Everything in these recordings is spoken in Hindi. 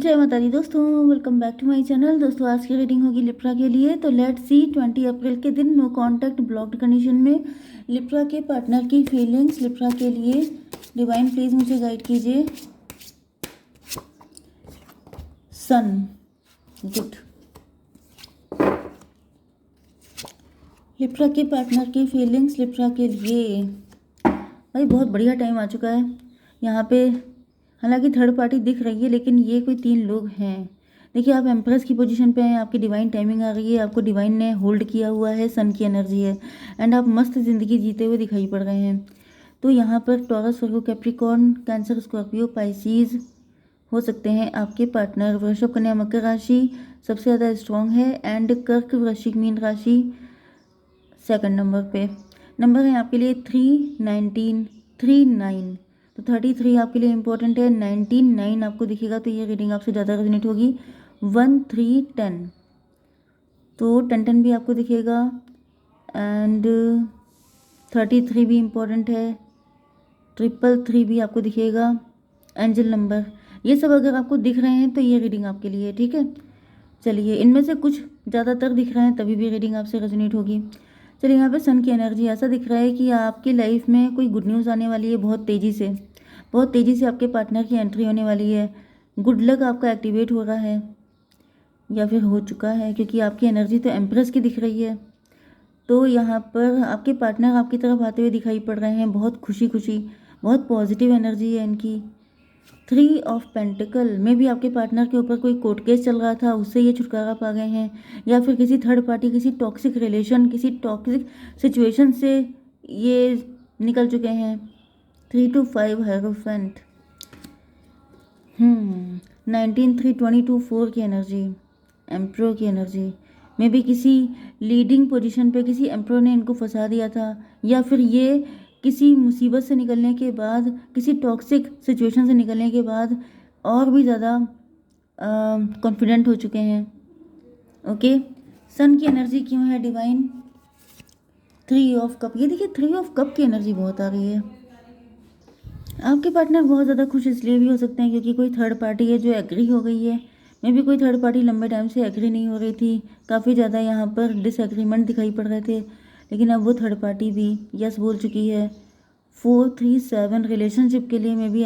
जय माता दी दोस्तों, welcome back to my channel. दोस्तों आज की रीडिंग होगी लिब्रा के लिए। तो लेट्स सी 20 अप्रैल के दिन नो कांटेक्ट ब्लॉक्ड कंडीशन में लिब्रा के पार्टनर की फीलिंग्स लिब्रा के लिए। डिवाइन प्लीज मुझे गाइड कीजिए। सन, गुड। लिब्रा के पार्टनर की फीलिंग्स लिब्रा के लिए। भाई बहुत बढ़िया टाइम आ चुका है यहाँ पे। हालांकि थर्ड पार्टी दिख रही है लेकिन ये कोई 3 लोग हैं। देखिए आप एम्प्रेस की पोजीशन पे हैं, आपकी डिवाइन टाइमिंग आ गई है, आपको डिवाइन ने होल्ड किया हुआ है, सन की एनर्जी है एंड आप मस्त ज़िंदगी जीते हुए दिखाई पड़ रहे हैं। तो यहाँ पर टॉरस, वर्गो, कैप्रिकॉर्न, कैंसर, स्कॉर्पियो, पाइसीज हो सकते हैं आपके पार्टनर। वृषभ, कन्या, मकर राशि सबसे ज़्यादा स्ट्रॉन्ग है एंड कर्क, वृश्चिक, मीन राशि सेकंड नंबर पे। नंबर है आपके लिए 3, 19, 3, 9। तो 33 आपके लिए इंपॉर्टेंट है, 19, 9 आपको दिखेगा तो ये रीडिंग आपसे ज़्यादा रेजोनेट होगी। 1, 3, 10 तो 10, 10 भी आपको दिखेगा एंड 33 भी इम्पोर्टेंट है, 333 भी आपको दिखेगा। एंजल नंबर ये सब अगर आपको दिख रहे हैं तो ये रीडिंग आपके लिए है, ठीक है। चलिए इनमें से कुछ ज़्यादातर दिख रहे हैं तभी भी रीडिंग आपसे रेजोनेट होगी। चलिए यहाँ पे सन की एनर्जी ऐसा दिख रहा है कि आपकी लाइफ में कोई गुड न्यूज़ आने वाली है। बहुत तेज़ी से आपके पार्टनर की एंट्री होने वाली है। गुड लक आपका एक्टिवेट हो रहा है या फिर हो चुका है, क्योंकि आपकी एनर्जी तो एम्प्रेस की दिख रही है। तो यहाँ पर आपके पार्टनर आपकी तरफ आते हुए दिखाई पड़ रहे हैं, बहुत खुशी खुशी, बहुत पॉजिटिव एनर्जी है इनकी। 3 ऑफ पेंटिकल में भी आपके पार्टनर के ऊपर कोई कोर्ट केस चल रहा था, उससे ये छुटकारा पा गए हैं, या फिर किसी थर्ड पार्टी, किसी टॉक्सिक रिलेशन, किसी टॉक्सिक सिचुएशन से ये निकल चुके हैं। 3 to 5 हेरोफेंट। 19, 3, 22, 4 की एनर्जी, एम्प्रो की एनर्जी में भी किसी लीडिंग पोजीशन पे किसी एम्प्रो ने इनको फंसा दिया था, या फिर ये किसी मुसीबत से निकलने के बाद, किसी टॉक्सिक सिचुएशन से निकलने के बाद और भी ज़्यादा कॉन्फिडेंट हो चुके हैं। ओके, सन की एनर्जी क्यों है डिवाइन? 3 of cup. ये देखिए 3 ऑफ कप की एनर्जी बहुत आ रही है। आपके पार्टनर बहुत ज़्यादा खुश इसलिए भी हो सकते हैं क्योंकि कोई थर्ड पार्टी है जो एग्री हो गई है। मे भी कोई थर्ड पार्टी लंबे टाइम से एग्री नहीं हो रही थी, काफ़ी ज़्यादा यहाँ पर डिसएग्रीमेंट दिखाई पड़ रहे थे, लेकिन अब वो थर्ड पार्टी भी यस बोल चुकी है। 4, 3, 7 रिलेशनशिप के लिए मे भी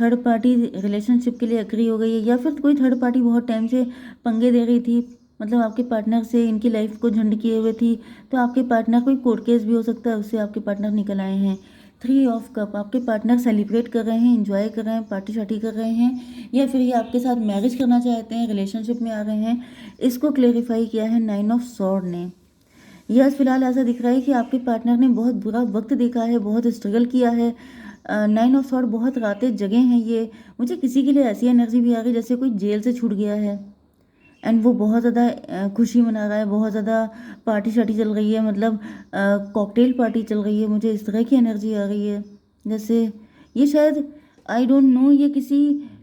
थर्ड पार्टी रिलेशनशिप के लिए एग्री हो गई है, या फिर कोई थर्ड पार्टी बहुत टाइम से पंगे दे रही थी, मतलब आपके पार्टनर से इनकी लाइफ को झंड किए हुए थी। तो आपके पार्टनर कोई कोर्ट केस भी हो सकता है, उससे आपके पार्टनर निकल आए हैं। 3 ऑफ कप, आपके पार्टनर सेलिब्रेट कर रहे हैं, इंजॉय कर रहे हैं, पार्टी शार्टी कर रहे हैं, या फिर ये आपके साथ मैरिज करना चाहते हैं, रिलेशनशिप में आ रहे हैं। इसको क्लेरिफाई किया है 9 ऑफ सॉर्ड ने। यह फिलहाल ऐसा दिख रहा है कि आपके पार्टनर ने बहुत बुरा वक्त देखा है, बहुत स्ट्रगल किया है। 9 ऑफ सॉर्ड, बहुत रातें जगे हैं ये। मुझे किसी के लिए ऐसी एनर्जी भी आ गई जैसे कोई जेल से छूट गया है एंड वो बहुत ज़्यादा खुशी मना रहा है, बहुत ज़्यादा पार्टी शार्टी चल रही है, मतलब कॉकटेल पार्टी चल रही है। मुझे इस तरह की एनर्जी आ रही है जैसे ये शायद, आई डोंट नो, ये किसी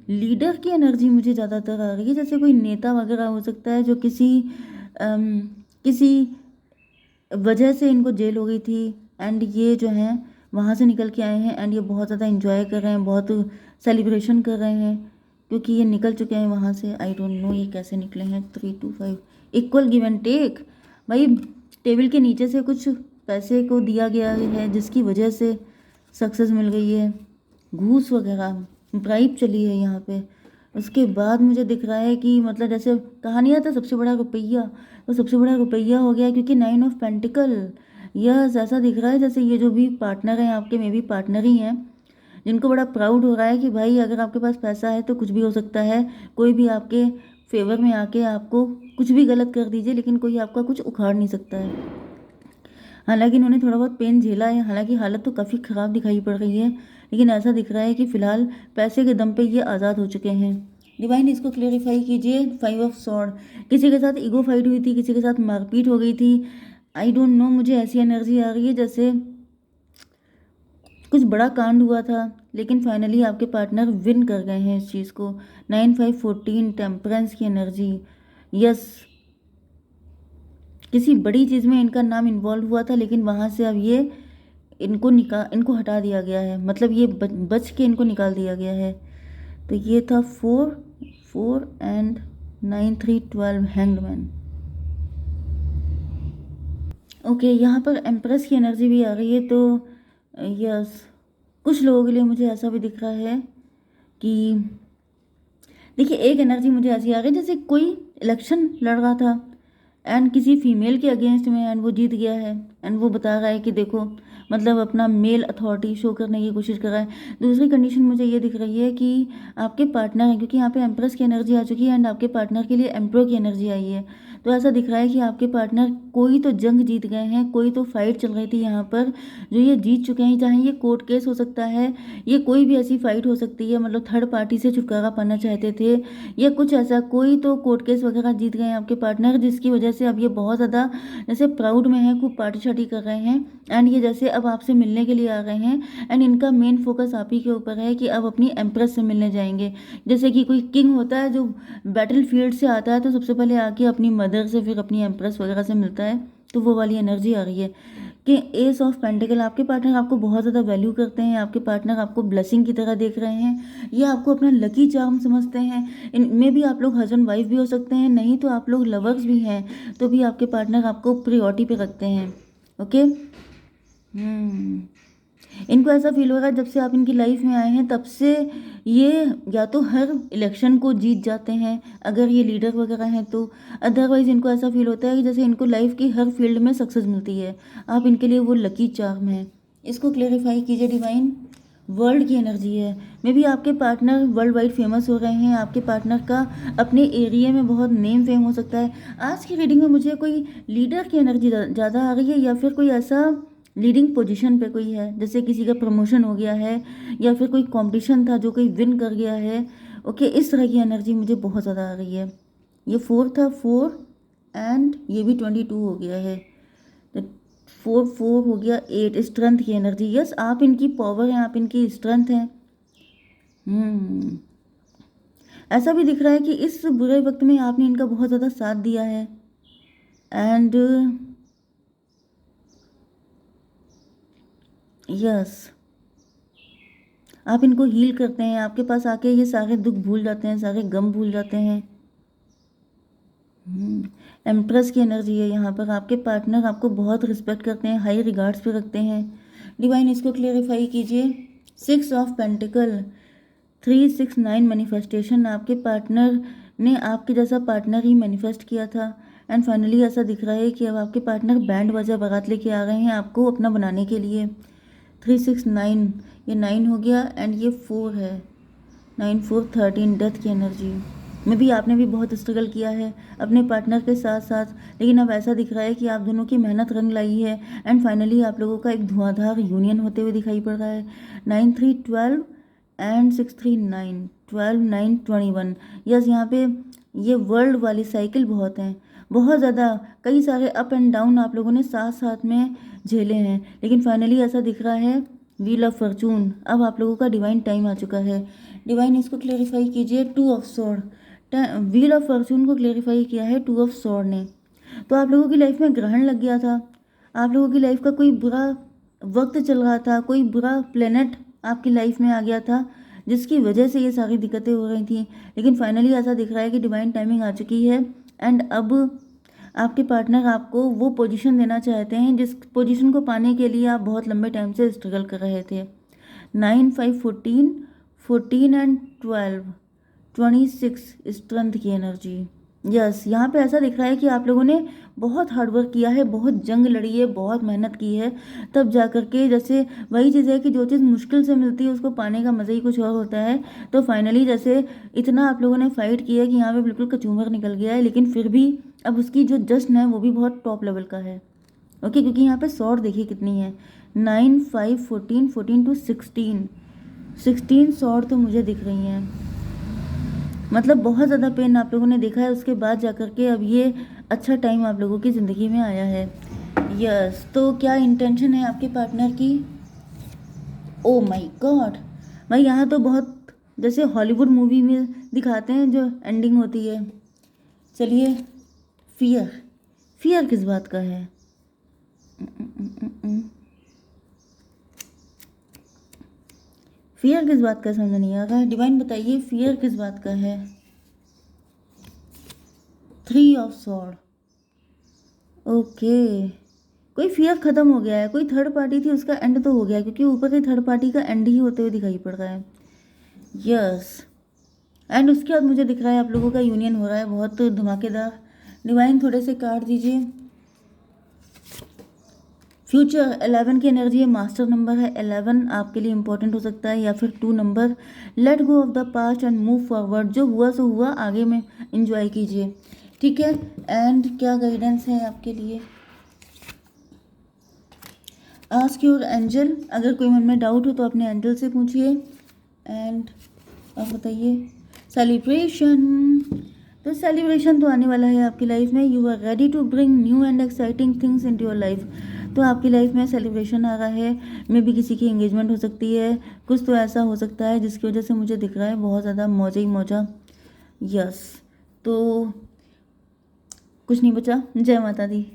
लीडर की एनर्जी मुझे ज़्यादातर आ रही है, जैसे कोई नेता वगैरह हो सकता है जो किसी वजह से इनको जेल हो गई थी एंड ये जो हैं वहाँ से निकल के आए हैं एंड ये बहुत ज़्यादा इंजॉय कर रहे हैं, बहुत सेलिब्रेशन कर रहे हैं क्योंकि ये निकल चुके हैं वहाँ से। आई डोंट नो ये कैसे निकले हैं। 3 to 5 equal give and take. भाई टेबल के नीचे से कुछ पैसे को दिया गया है जिसकी वजह से सक्सेस मिल गई है, घूस वगैरह ब्राइब चली है यहाँ पे। उसके बाद मुझे दिख रहा है कि मतलब जैसे कहानियाँ था सबसे बड़ा रुपया, तो सबसे बड़ा रुपया हो गया क्योंकि 9 ऑफ पेंटिकल। यह ऐसा दिख रहा है जैसे ये जो भी पार्टनर हैं आपके, में भी पार्टनर ही हैं, जिनको बड़ा प्राउड हो रहा है कि भाई अगर आपके पास पैसा है तो कुछ भी हो सकता है, कोई भी आपके फेवर में आके आपको कुछ भी गलत कर दीजिए लेकिन कोई आपका कुछ उखाड़ नहीं सकता है। हालांकि इन्होंने थोड़ा बहुत पेन झेला है, हालांकि हालत तो काफ़ी ख़राब दिखाई पड़ रही है, लेकिन ऐसा दिख रहा है कि फ़िलहाल पैसे के दम पे ये आज़ाद हो चुके हैं। डिवाइन इसको क्लेरिफाई कीजिए। 5 ऑफ सॉर्ड, किसी के साथ ईगो फाइट हुई थी, किसी के साथ मारपीट हो गई थी। आई डोंट नो, मुझे ऐसी एनर्जी आ रही है जैसे कुछ बड़ा कांड हुआ था लेकिन फाइनली आपके पार्टनर विन कर गए हैं इस चीज़ को। 9, 5, 14 टेम्परेंस की एनर्जी। यस, किसी बड़ी चीज़ में इनका नाम इन्वॉल्व हुआ था लेकिन वहाँ से अब ये इनको हटा दिया गया है, मतलब ये बच के इनको निकाल दिया गया है। तो ये था 4, 4 एंड 9 3 12 हैंग्ड मैन। ओके, यहाँ पर एम्प्रेस की एनर्जी भी आ रही है, तो यस, कुछ लोगों के लिए मुझे ऐसा भी दिख रहा है कि देखिए, एक एनर्जी मुझे ऐसी आ रही है जैसे कोई इलेक्शन लड़ रहा था एंड किसी फीमेल के अगेंस्ट में एंड वो जीत गया है एंड वो बता रहा है कि देखो, मतलब अपना मेल अथॉरिटी शो करने की कोशिश कर रहा है। दूसरी कंडीशन मुझे ये दिख रही है कि आपके पार्टनर हैं, क्योंकि यहाँ पे एम्प्रेस की एनर्जी आ चुकी है एंड आपके पार्टनर के लिए एम्प्रो की एनर्जी आई है। तो ऐसा दिख रहा है कि आपके पार्टनर कोई तो जंग जीत गए हैं, कोई तो फाइट चल रही थी यहाँ पर जो ये जीत चुके हैं, चाहे ये कोर्ट केस हो सकता है, ये कोई भी ऐसी फाइट हो सकती है, मतलब थर्ड पार्टी से छुटकारा पाना चाहते थे या कुछ ऐसा, कोई तो कोर्ट केस वगैरह जीत गए हैं आपके पार्टनर, जिसकी वजह से अब ये बहुत ज़्यादा जैसे प्राउड में है, खूब पार्टी शार्टी कर रहे हैं एंड ये जैसे अब आपसे मिलने के लिए आ गए हैं एंड इनका मेन फोकस आप ही के ऊपर है कि अब अपनी एम्प्रेस से मिलने जाएंगे। जैसे कि कोई किंग होता है जो बैटल फील्ड से आता है तो सबसे पहले आके अपनी मदर से फिर अपनी एम्प्रेस वगैरह से मिलता है, तो वो वाली एनर्जी आ रही है कि एस ऑफ पेंटिकल, आपके पार्टनर आपको बहुत ज़्यादा वैल्यू करते हैं, आपके पार्टनर आपको ब्लेसिंग की तरह देख रहे हैं, ये आपको अपना लकी चार्म समझते हैं। इनमें भी आप लोग हस्बैंड वाइफ भी हो सकते हैं, नहीं तो आप लोग लवर्स भी हैं, तो भी आपके पार्टनर आपको प्रायोरिटी पे रखते हैं। ओके। इनको ऐसा फील हो रहा है जब से आप इनकी लाइफ में आए हैं तब से ये या तो हर इलेक्शन को जीत जाते हैं अगर ये लीडर वगैरह हैं तो, अदरवाइज इनको ऐसा फील होता है कि जैसे इनको लाइफ की हर फील्ड में सक्सेस मिलती है, आप इनके लिए वो लकी चार्म है। इसको क्लेरिफाई कीजिए डिवाइन। वर्ल्ड की एनर्जी है, मे बी आपके पार्टनर वर्ल्ड वाइड फेमस हो रहे हैं, आपके पार्टनर का अपने एरिया में बहुत नेम फेम हो सकता है। आज की रीडिंग में मुझे कोई लीडर की एनर्जी ज़्यादा आ रही है या फिर कोई ऐसा लीडिंग पोजीशन पे कोई है, जैसे किसी का प्रमोशन हो गया है या फिर कोई कंपटीशन था जो कोई विन कर गया है। ओके, इस तरह की एनर्जी मुझे बहुत ज़्यादा आ रही है। ये 4 था, 4 एंड ये भी 22 हो गया है, 4 4 हो गया 8, स्ट्रेंथ की एनर्जी। यस, आप इनकी पावर हैं, आप इनकी स्ट्रेंथ हैं। ऐसा भी दिख रहा है कि इस बुरे वक्त में आपने इनका बहुत ज़्यादा साथ दिया है एंड यस, आप इनको हील करते हैं, आपके पास आके ये सारे दुख भूल जाते हैं, सारे गम भूल जाते हैं। एम्प्रेस की एनर्जी है यहाँ पर, आपके पार्टनर आपको बहुत रिस्पेक्ट करते हैं, हाई रिगार्ड्स पे रखते हैं। डिवाइन इसको क्लेरिफाई कीजिए। 6 ऑफ पेंटिकल, 3 6 9 मैनिफेस्टेशन, आपके पार्टनर ने आपके जैसा पार्टनर ही मैनिफेस्ट किया था एंड फाइनली ऐसा दिख रहा है कि अब आपके पार्टनर बैंड बाजा बारात लेके आ गए हैं आपको अपना बनाने के लिए। 3 6 9, ये 9 हो गया एंड ये 4 है, 9 4 13, डेथ की एनर्जी में भी आपने भी बहुत स्ट्रगल किया है अपने पार्टनर के साथ साथ, लेकिन अब ऐसा दिख रहा है कि आप दोनों की मेहनत रंग लाई है एंड फाइनली आप लोगों का एक धुआंधार यूनियन होते हुए दिखाई पड़ रहा है। 9 3 12 एंड 6 3 9, 12 9 21। यस, यहाँ पे ये वर्ल्ड वाली साइकिल बहुत हैं, बहुत ज़्यादा, कई सारे अप एंड डाउन आप लोगों ने साथ साथ में झेले हैं, लेकिन फाइनली ऐसा दिख रहा है व्हील ऑफ फॉर्चून, अब आप लोगों का डिवाइन टाइम आ चुका है। डिवाइन इसको क्लेरिफाई कीजिए। 2 of sword, wheel of Fortune को क्लेरिफाई किया है 2 ऑफ स्वॉर्ड ने। तो आप लोगों की लाइफ में ग्रहण लग गया था, आप लोगों की लाइफ का कोई बुरा वक्त चल रहा था, कोई बुरा प्लेनेट आपकी लाइफ में आ गया था जिसकी वजह से ये सारी दिक्कतें हो रही थी, लेकिन फाइनली ऐसा दिख रहा है कि डिवाइन टाइमिंग आ चुकी है एंड अब आपके पार्टनर आपको वो पोजीशन देना चाहते हैं जिस पोजीशन को पाने के लिए आप बहुत लंबे टाइम से स्ट्रगल कर रहे थे। 9 5 14, 14 एंड 12, 26 स्ट्रेंथ की एनर्जी। यस, यहाँ पे ऐसा दिख रहा है कि आप लोगों ने बहुत हार्डवर्क किया है, बहुत जंग लड़ी है, बहुत मेहनत की है, तब जा कर के जैसे वही चीज़ है कि जो चीज़ मुश्किल से मिलती है उसको पाने का मज़ा ही कुछ और होता है। तो फाइनली जैसे इतना आप लोगों ने फाइट किया कि यहाँ पे बिल्कुल कचूमर निकल गया है, लेकिन फिर भी अब उसकी जो जश्न है वो भी बहुत टॉप लेवल का है। ओके, क्योंकि यहाँ पे शॉर्ट देखिए कितनी है, 9 5 14, 14 to 16, 16 शॉर्ट तो मुझे दिख रही हैं, मतलब बहुत ज़्यादा पेन आप लोगों ने देखा है, उसके बाद जाकर के अब ये अच्छा टाइम आप लोगों की ज़िंदगी में आया है। यस, तो क्या इंटेंशन है आपके पार्टनर की? ओ माय गॉड भाई, यहाँ तो बहुत जैसे हॉलीवुड मूवी में दिखाते हैं जो एंडिंग होती है। चलिए, फियर, फियर किस बात का है? फियर किस बात का समझ नहीं आ रहा है, डिवाइन बताइए फियर किस बात का है? 3 ऑफ सॉर्ड। ओके, कोई फियर ख़त्म हो गया है, कोई थर्ड पार्टी थी उसका एंड तो हो गया, क्योंकि ऊपर से थर्ड पार्टी का एंड ही होते हुए दिखाई पड़ रहा है। यस, एंड उसके बाद मुझे दिख रहा है आप लोगों का यूनियन हो रहा है, बहुत धमाकेदार। डिवाइन थोड़े से कार्ड दीजिए। फ्यूचर 11 की एनर्जी है, मास्टर नंबर है 11, आपके लिए इंपॉर्टेंट हो सकता है, या फिर 2 number. Let go of the past and move forward, जो हुआ सो हुआ, आगे में इंजॉय कीजिए, ठीक है। एंड क्या गाइडेंस है आपके लिए? आस्क योर एंजल, अगर कोई मन में डाउट हो तो अपने एंजल से पूछिए। एंड अब बताइए सेलिब्रेशन, तो सेलिब्रेशन तो आने वाला है आपकी लाइफ में। You are ready to bring new and exciting things into your life, तो आपकी लाइफ में सेलिब्रेशन आ रहा है। मे भी किसी की एंगेजमेंट हो सकती है, कुछ तो ऐसा हो सकता है जिसकी वजह से मुझे दिख रहा है बहुत ज़्यादा मौजा ही मौजा। यस, तो कुछ नहीं बचा। जय माता दी।